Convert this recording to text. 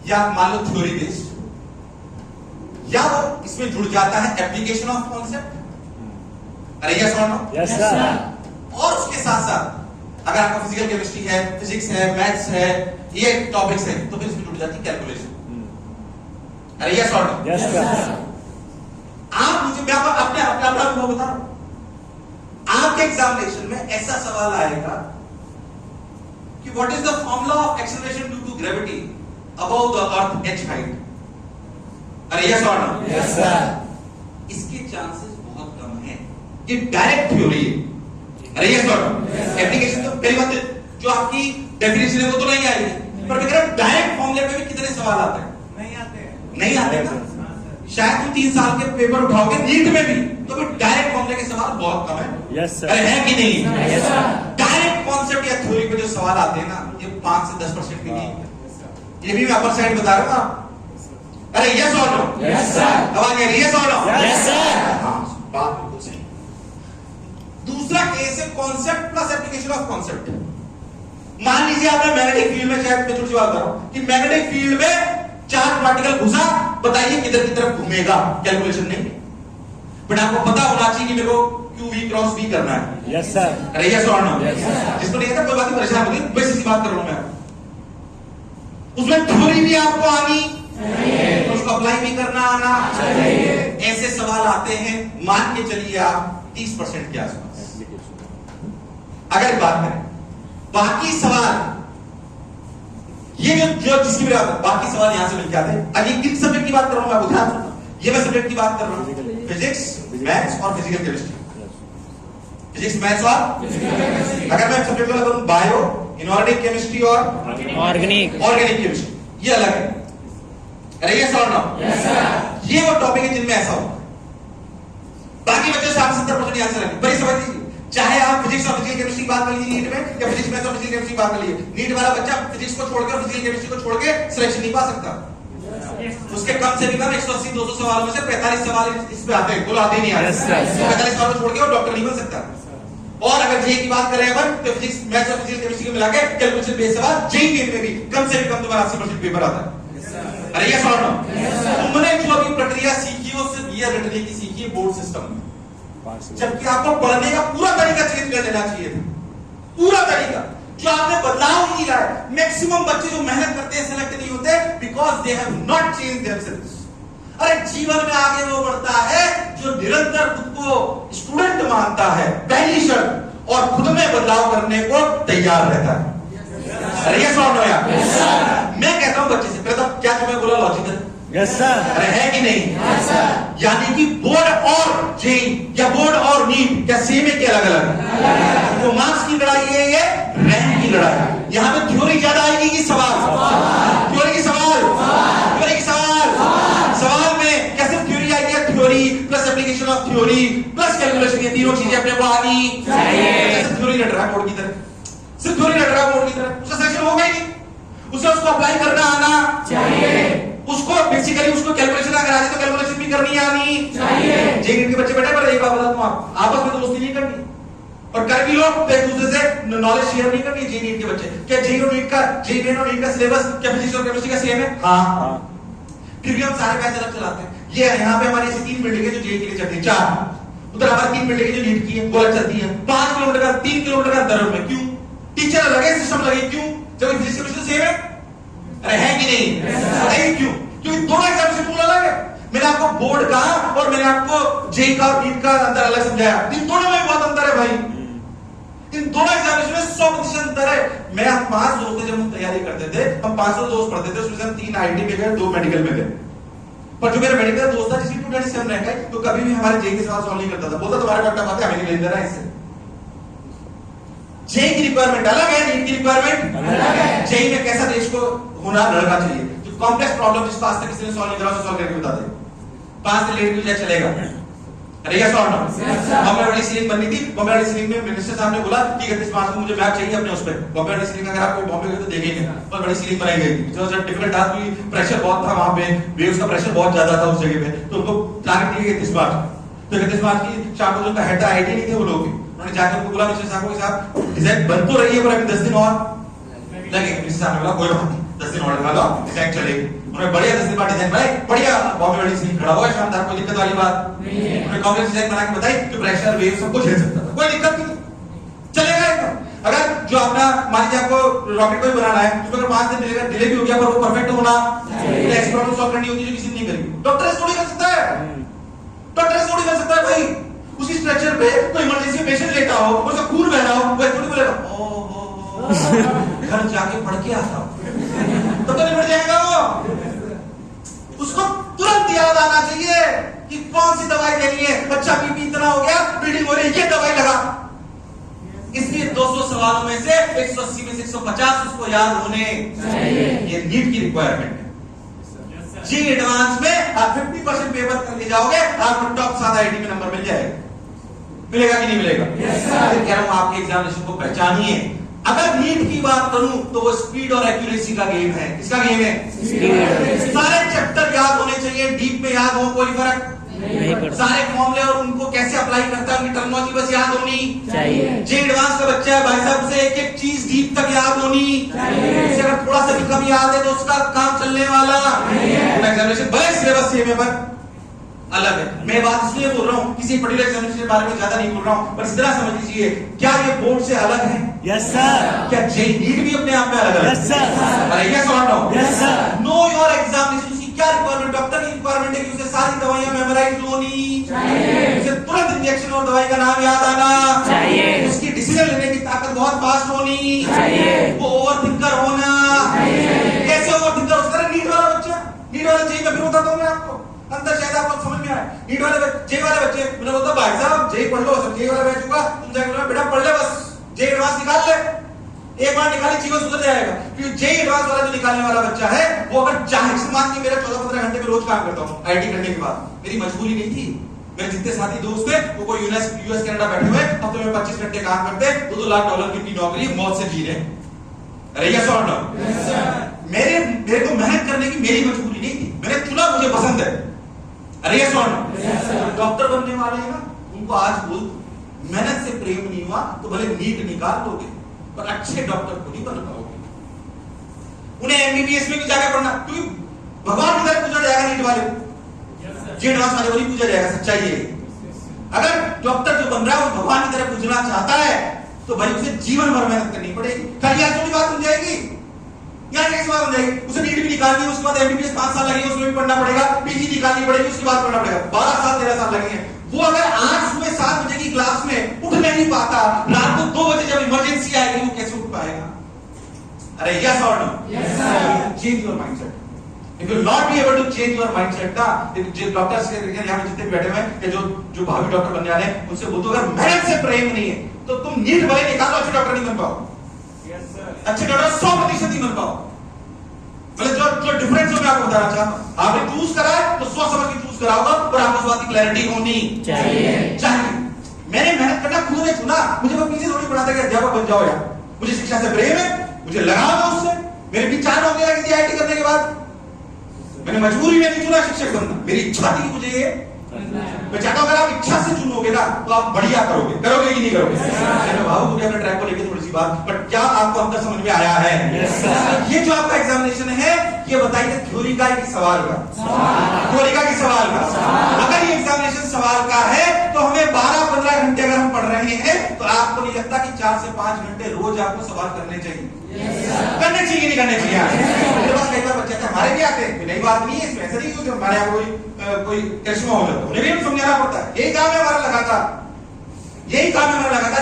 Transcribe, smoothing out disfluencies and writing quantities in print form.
या मान लो theory based, या वो इसमें जुड़ जाता है एप्लीकेशन ऑफ कॉन्सेप्ट। अरे यस और नो? Yes sir. और उसके साथ साथ अगर आपका फिजिकल केमिस्ट्री है, फिजिक्स है, मैथ्स है, ये टॉपिक्स है, तो फिर इसमें जुड़ जाती है कैलकुलेशन। अरे यस और नो? Yes sir. आप मुझे मैं अपने अपना अनुभव बता रहा हूं। आपके एग्जामिनेशन में ऐसा सवाल आएगा कि what is the formula of acceleration due to gravity above the earth h height. अरे यस और नो? Yes sir. इसके चांसेस बहुत कम हैं। ये डायरेक्ट थ्योरी है। अरे यस और नो? एप्लीकेशन तो पहली बात जो आपकी डेफिनेशन है वो तो नहीं आएगी, पर अगर डायरेक्ट फॉर्मूले पे भी कितने सवाल आते हैं? नहीं आते ना। शायद तुम 3 साल के पेपर उठाओगे नीट में भी, तो भी डायरेक्ट फॉर्मूले के सवाल बहुत कम है। Yes sir. अरे है कि नहीं? Yes sir. डायरेक्ट कॉन्सेप्ट या थ्योरी पे जो सवाल आते हैं ना, ये 5 से 10% भी नहीं है। ये भी मैं अपर साइड बता रहा हूं आप। अरे यस और नो? Yes sir. आवाज आ रही है? यस और नो? Yes sir. हाँ, बात बिल्कुल सही। दूसरा केस है concept plus application of concept. मान लीजिए आपने मैग्नेटिक फील्ड में, शायद मैं थोड़ी बात कर रहा हूं कि मैग्नेटिक फील्ड में चार्ज पार्टिकल घुसा, बताइए किधर की तरफ घूमेगा? कैलकुलेशन नहीं, बट आपको पता होना चाहिए कि मेरे को QV क्रॉस V करना है। Yes sir. अरे यस और नो? Yes sir. जिसको नहीं आता कोई बात नहीं, परेशान होगी, बस इसी बात कर रहा हूं मैं। उसमें थ्योरी भी आपको आनी चाहिए, उसको अप्लाई भी करना आना चाहिए। ऐसे सवाल आते हैं, मान के चलिए आप 30% के आसपास। अगर बात करें बाकी सवाल, ये जो जिसकी भी बाकी सवाल यहां से मिल के आते हैं। अभी किन सब्जेक्ट की बात कर रहा हूं मैं? ध्यान रखना, ये मैं सब्जेक्ट की बात कर रहा हूं, फिजिक्स, मैथ्स और फिजिकल केमिस्ट्री। फिजिक्स, मैथ्स और अगर मैं सब्जेक्ट वाला करूं बायो, इनऑर्गेनिक केमिस्ट्री और ऑर्गेनिक केमिस्ट्री, ये अलग है। अरे यस और नो? Yes sir. ये वो टॉपिक है जिनमें ऐसा होगा। बाकी बच्चों से आप 70% आंसर रखें, बड़ी समझ लीजिए। चाहे आप फिजिक्स और फिजिकल केमिस्ट्री की बात कर लीजिए नीट में, या फिजिक्स, मैथ्स और फिजिकल केमिस्ट्री की बात कर लीजिए, नीट वाला बच्चा फिजिक्स को छोड़कर फिजिकल केमिस्ट्री को छोड़ के सिलेक्शन नहीं पा सकता। उसके कम से कम 180-200 सवालों में से 45 सवाल इस पे आते हैं, कुल आते नहीं आते। 45 सवालों छोड़ के वो डॉक्टर नहीं बन सकता। और अगर जेई की बात करें अपन, तो फिजिक्स, मैथ्स और फिजिकल केमिस्ट्री को मिला के कैलकुलेशन बेस्ड सवाल जेई में भी कम से कम तुम्हारा 80% पेपर आता है। अरे यस और नो? तुमने जो अभी प्रक्रिया सीखी है, उससे ये रटने की सीखी है बोर्ड सिस्टम में, जबकि आपको पढ़ने का पूरा तरीका चेंज कर देना चाहिए था। पूरा तरीका जो आपने बदलाव नहीं लाया। मैक्सिमम बच्चे जो मेहनत करते हैं सेलेक्ट नहीं होते because they have not change themselves. अरे जीवन में आगे वो बढ़ता है जो निरंतर खुद को स्टूडेंट मानता है, पहली शर्त, और खुद में बदलाव करने को तैयार रहता है। अरे यस और नो यार? मैं कहता हूं बच्चे से, पहले तो क्या तुम्हें बोला लॉजिकल? Yes sir. अरे है कि नहीं? Yes sir. यानी कि बोर्ड और जेई या बोर्ड और नीट क्या सेम है, क्या अलग अलग? वो मार्क्स की लड़ाई है, ये रैंक की लड़ाई। यहां पे थ्योरी ज्यादा आएगी कि सवाल? थ्योरी की सवाल, थ्योरी की सवाल। सवाल में कैसे थ्योरी आएगी? Theory plus application of theory plus calculation, ये तीनों चीजें अपने को आनी चाहिए। जैसे थ्योरी लड़ रहा है बोर्ड की तरह, सिर्फ थ्योरी लड़ रहा है बोर्ड की तरह, उसका सिलेक्शन होगा ही नहीं। उसे उसको अप्लाई करना आना चाहिए। उसको बेसिकली उसको कैलकुलेशन अगर आती तो कैलकुलेशन भी करनी आनी चाहिए। जेई के बच्चे बेटा, पर एक बात बता दूं, आप आपस में तो दोस्ती नहीं करनी, और कर भी लो तो एक दूसरे से नॉलेज शेयर नहीं करनी। जेई के बच्चे क्या जेई और नीट का सिलेबस क्या फिजिक्स और केमिस्ट्री का सेम है? हाँ। फिर भी हम सारे बैच अलग चलाते हैं। ये यहाँ पे हमारी ऐसी 3 बिल्डिंग है जो जेई के लिए चलती है, 4 उधर हमारी 3 बिल्डिंग है जो नीट की है, वो अलग चलती है। 5 किलोमीटर का 3 किलोमीटर का अंतर में, क्यों? टीचर अलग है, सिस्टम अलग है, क्यों? जब फिजिक्स केमिस्ट्री सेम है। अरे है कि नहीं? नहीं, क्यों? क्योंकि दोनों एग्जामिनेशन टूल अलग है। मैंने आपको बोर्ड कहा और मैंने आपको जेई का और नीट का अंतर अलग समझाया। इन दोनों में बहुत अंतर है भाई, इन दोनों एग्जामिनेशन में 100% अंतर है। मैं हम 5 दोस्त थे, जब हम तैयारी करते थे, हम 500 दोस्त पढ़ते थे, उसमें से हम 3 आईटी में गए, 2 मेडिकल में गए। पर जो मेरा मेडिकल दोस्त था जिसकी 2 से हम रह गए, तो कभी भी हमारे जेई के सवाल सॉल्व नहीं करता था, बोलता तुम्हारे को टफ आते हमें नहीं लेना है इससे। जेई की रिक्वायरमेंट अलग है, नीट की रिक्वायरमेंट अलग है। जेई में कैसा देश को होना लड़का चाहिए, जो कॉम्प्लेक्स प्रॉब्लम जिसको आज तक किसी ने सॉल्व नहीं करा, उसे सॉल्व करके बता दे। 5 से लेट भी जाए चलेगा। अरे यस और नो? बॉम्बे वाली सीलिंग बननी थी, बॉम्बे वाली सीलिंग में मिनिस्टर साहब ने बोला कि 31 मार्च को मुझे मैप चाहिए अपने उस पे। बॉम्बे वाली सीलिंग अगर आपको बॉम्बे गए तो देखेंगे, बहुत बड़ी सीलिंग बनाई गई थी, जो डिफिकल्ट था, प्रेशर बहुत था वहां पे, वेव्स का प्रेशर बहुत ज्यादा था उस जगह पे, तो उनको टारगेट दिया 31 मार्च। तो 31 मार्च की शाम को जो हेड आईटी नहीं थे वो लोग, उन्होंने जाकर उनको बोला मिनिस्टर साहब को, साहब डिजाइन बन तो रही है पर अभी 10 दिन और लगेंगे। मिनिस्टर साहब ने बोला कोई बात नहीं, 10 दिन ऑर्डर करा दो, डिजाइन चलेगी। उन्होंने बढ़िया 10 दिन बाद डिजाइन बनाई, बढ़िया बॉम्बे वाली सीन खड़ा हुआ, शानदार, कोई दिक्कत वाली बात नहीं है। उन्होंने कॉम्प्लेक्स डिजाइन बना के बताई कि प्रेशर वेव सब कुछ झेल सकता था, कोई दिक्कत नहीं, चलेगा एकदम। अगर जो अपना मान लीजिए आपको रॉकेट को बनाना है, उसमें अगर 5 दिन डिले भी हो गया, पर वो परफेक्ट होना चाहिए, ऐसी प्रॉब्लम सॉल्व करनी होती है जो किसी ने नहीं करी। डॉक्टर ऐसे थोड़ी कर सकता है, डॉक्टर ऐसे थोड़ी कर सकता है भाई। उसी स्ट्रक्चर पे कोई इमरजेंसी पेशेंट लेटा हो, उसका खून बह रहा हो, वो थोड़ी बोलेगा ओ घर जाके पढ़ के आता हूं, तब तो निपट जाएगा वो। उसको तुरंत याद आना चाहिए कि कौन सी दवाई देनी है। बच्चा बीपी इतना हो गया, ब्लीडिंग हो रही है, ये दवाई लगा। इसलिए 200 सवालों में से 180 में से 150 उसको याद होने चाहिए। ये नीट की रिक्वायरमेंट है। जी एडवांस में आप 50% पेपर कर ले जाओगे, आपको टॉप 7 आईआईटी में नंबर मिल जाएगा। मिलेगा कि नहीं मिलेगा? कह रहा हूं आपके एग्जामिनेशन को पहचानिए। अगर नीट की बात करूं तो वो स्पीड और एक्यूरेसी का गेम है। किसका गेम है? सारे चैप्टर याद होने चाहिए, डीप में याद हो, कोई फर्क नहीं पड़ता। सारे फॉर्मूले और उनको कैसे अप्लाई करता है, उनकी टर्मिनोलॉजी बस याद होनी चाहिए। जे एडवांस का बच्चा है, भाई साहब से एक एक चीज डीप तक याद होनी चाहिए। अगर थोड़ा सा भी कम याद है तो उसका काम चलने वाला एग्जामिनेशन भले सिलेबस सेम है पर अलग है। मैं बात इसलिए बोल रहा हूँ, किसी पर्टिकुलर एग्जामिनेशन के बारे में ज्यादा नहीं बोल रहा हूँ, पर इस तरह समझ लीजिए, क्या ये बोर्ड से अलग है? Yes sir. क्या जे नीट भी अपने आप में अलग है? Yes sir. अरे यस और no? Yes sir. Know your examination. उसकी क्या रिक्वायरमेंट? डॉक्टर की रिक्वायरमेंट है कि उसे सारी दवाइयां मेमोराइज होनी चाहिए, उसे तुरंत इंजेक्शन और दवाई का नाम याद आना चाहिए, उसकी डिसीजन लेने की ताकत बहुत फास्ट होनी चाहिए, वो ओवर थिंकर होना चाहिए। कैसे ओवर थिंकर? उस तरह नीट वाला बच्चा, नीट वाला जे में फिर बताता हूं मैं आपको, अंदर शायद आपको समझ में आए। नीट वाले जे वाले बच्चे मैंने बोलता भाई साहब जे पढ़ लो, सब जे वाला बैच होगा, तुम जाके बोला बेटा पढ़ ले, बस जे एडवांस निकाल ले, एक बार निकाली जीवन सुधर जाएगा। क्योंकि जे एडवांस वाला जो निकालने वाला बच्चा है, वो अगर चाहे, मान के मेरा 14-15 घंटे में रोज काम करता हूँ आईटी करने के बाद, मेरी मजबूरी नहीं थी। मेरे जितने साथी दोस्त थे वो कोई यूएस कनाडा बैठे हुए, हफ्ते में 25 घंटे काम करते, $2 लाख की उनकी नौकरी, मौत से जी रहे। अरे यस और नो? मेरे को मेहनत करने की मेरी मजबूरी नहीं थी, मैंने चुना, मुझे पसंद है। अरे यस और नो? डॉक्टर बनने वाले हैं ना, उनको आज बोल मेहनत से प्रेम नहीं हुआ तो भले नीट निकाल लोगे, पर अच्छे डॉक्टर को नहीं बन पाओगे। उन्हें एमबीबीएस में भी जाकर पढ़ना, क्योंकि भगवान की तरफ पूछा जाएगा नीट वाले, जे एडवांस वाले को नहीं पूछा जाएगा। सच्चाई है। अगर डॉक्टर जो बन रहा है वो भगवान की तरफ पूछना चाहता है तो भाई उसे जीवन भर मेहनत करनी पड़ेगी। कल यहाँ थोड़ी बात बन जाएगी, यहाँ कैसे बात बन जाएगी? उसे नीट भी निकालनी है, उसके बाद एमबीबीएस 5 साल लगेंगे, उसमें भी पढ़ना पड़ेगा, पीजी निकालनी पड़ेगी, उसके बाद पढ़ना पड़ेगा, 12 साल 13 साल लगेंगे। वो अगर आज सुबह 7 बजे की क्लास में उठ नहीं पाता, रात को 2 बजे जब इमरजेंसी आएगी, वो कैसे उठ पाएगा? अरे यस और no? Yes sir. Change your mindset. If you not be able to change your mindset ना, जो डॉक्टर्स के यहाँ पे जितने बैठे हुए हैं, कि जो भावी डॉक्टर बनने वाले हैं, उनसे बोल दो अगर मेहनत से प्रेम नहीं है तो तुम नीट वाले निकालो, अच्छे डॉक्टर नहीं बन पाओ। अच्छे डॉक्टर 100% नहीं बन पाओ। मतलब जो डिफरेंस मैं आपको बताना चाहता हूँ, आपने चूज करा है तो सोच समझ के चूज करा होगा, और आपको इस बात की क्लैरिटी होनी चाहिए। मैंने मेहनत करना खुद ने चुना, मुझे वो पीछे थोड़ी पढ़ाता कि अध्यापक बन जाओ यार, मुझे शिक्षा से प्रेम है, मुझे लगाव है उससे। मेरे भी 4 नौकरी लगी थी आईटी करने के बाद, मैंने मजबूरी में नहीं चुना शिक्षक बनना, मेरी इच्छा थी कि मुझे ये मैं चाहता हूं। अगर आप इच्छा से चुनोगे ना तो आप बढ़िया करोगे, करोगे कि नहीं करोगे? मैं भावुक हो गया अपने ट्रैक को लेकर थोड़ी सी बात, बट क्या आपको अंदर समझ में आया है? ये जो आपका एग्जामिनेशन है, ये बताइए थ्योरी का कि सवाल का? थ्योरी का कि सवाल का? अगर ये एग्जामिनेशन सवाल का है तो हमें 12-15 घंटे अगर हम पढ़ रहे हैं तो आपको नहीं लगता कि 4 से 5 घंटे रोज आपको सवाल करने चाहिए? करने चाहिए नहीं करने चाहिए? मेरे पास कई बार बच्चे हमारे भी आते हैं, नई बात नहीं है इसमें, ऐसा नहीं कि हमारे यहाँ कोई करिश्मा हो जाता है, उन्हें भी समझाना पड़ता है। यही काम है हमारा लगातार, यही काम है हमारा लगातार।